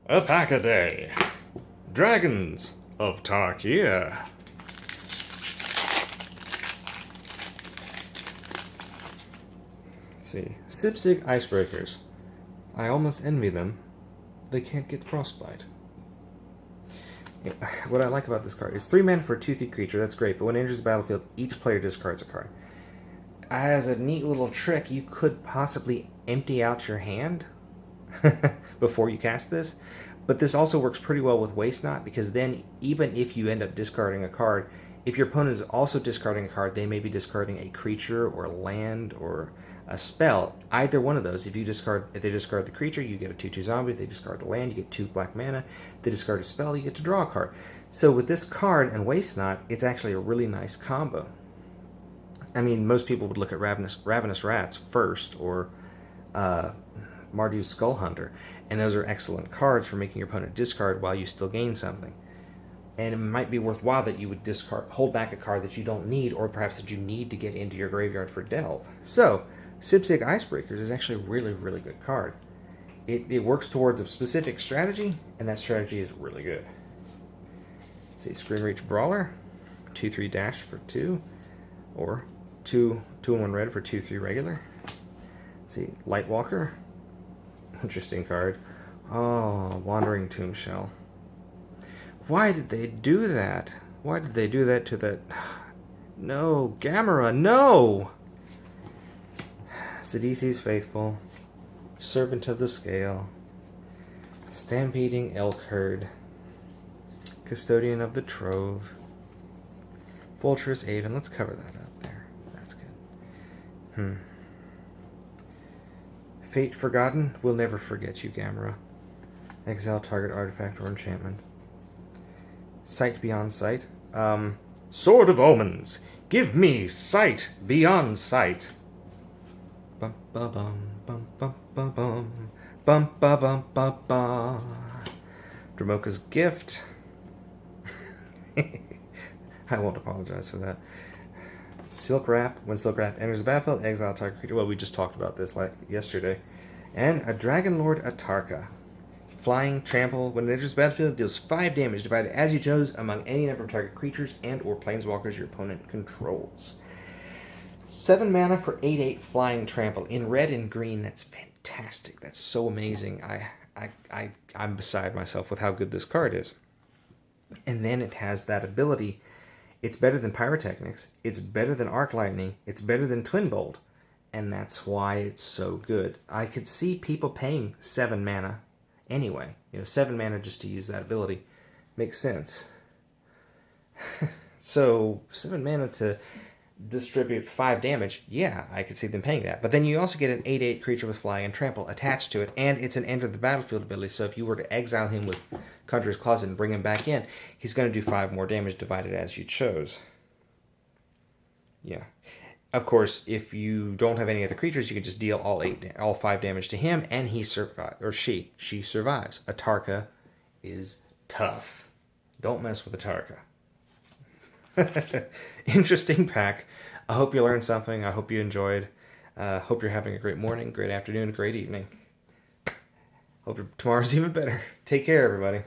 A pack-a-day. Dragons of Tarkir. Let's see. Sibsig Icebreakers. I almost envy them. They can't get frostbite. What I like about this card is 3 mana for a 2/3 creature. That's great, but when it enters the battlefield, each player discards a card. As a neat little trick, you could possibly empty out your hand before you cast this. But this also works pretty well with Waste Not, because then even if you end up discarding a card, if your opponent is also discarding a card, they may be discarding a creature or a land or a spell. Either one of those. If they discard the creature, you get a 2/2 zombie. If they discard the land, you get 2 black mana. If they discard a spell, you get to draw a card. So with this card and Waste Not, it's actually a really nice combo. I mean, most people would look at Ravenous Rats first, or Marduk's Skull Hunter, and those are excellent cards for making your opponent discard while you still gain something. And it might be worthwhile that you would hold back a card that you don't need, or perhaps that you need to get into your graveyard for Delve. So, Sibsig Icebreakers is actually a really, really good card. It works towards a specific strategy, and that strategy is really good. Let's see, Screen Reach Brawler, 2/3 dash for 2, or 2/1 red for 2/3 regular. Let's see, Lightwalker, interesting card. Oh, Wandering Tomb Shell. Why did they do that? Why did they do that to that? No, Gamera, no! Sidisi's Faithful, Servant of the Scale, Stampeding Elk Herd, Custodian of the Trove, Vulturous Aven. Let's cover that up there. That's good. Fate Forgotten. We'll never forget you, Gamera. Exile target artifact or enchantment. Sight Beyond Sight. Sword of Omens. Give me sight beyond sight. Bum ba bum bum bum bum bum bum ba bum ba ba. Dramoka's Gift. I won't apologize for that. Silk Wrap. When Silk Wrap enters the battlefield, exile target creature. Well, we just talked about this like yesterday. And a Dragon Lord Atarka. Flying, trample. When it enters the battlefield, deals 5 damage divided as you chose among any number of target creatures and or planeswalkers your opponent controls. 7 mana for 8/8 flying trample. In red and green, that's fantastic. That's so amazing. I'm beside myself with how good this card is. And then it has that ability. It's better than Pyrotechnics. It's better than Arc Lightning. It's better than Twin Bolt. And that's why it's so good. I could see people paying 7 mana anyway. 7 mana just to use that ability. Makes sense. So, 7 mana to distribute 5 damage, yeah, I could see them paying that. But then you also get an 8/8 creature with Fly and Trample attached to it, and it's an Enter the Battlefield ability, so if you were to exile him with Conjurer's Closet and bring him back in, he's going to do 5 more damage divided as you chose. Yeah. Of course, if you don't have any other creatures, you can just deal all 5 damage to him, and he survives, or she survives. Atarka is tough. Don't mess with Atarka. Interesting pack. I hope you learned something. I hope you enjoyed. Hope you're having a great morning, great afternoon, great evening. Hope tomorrow's even better. Take care, everybody.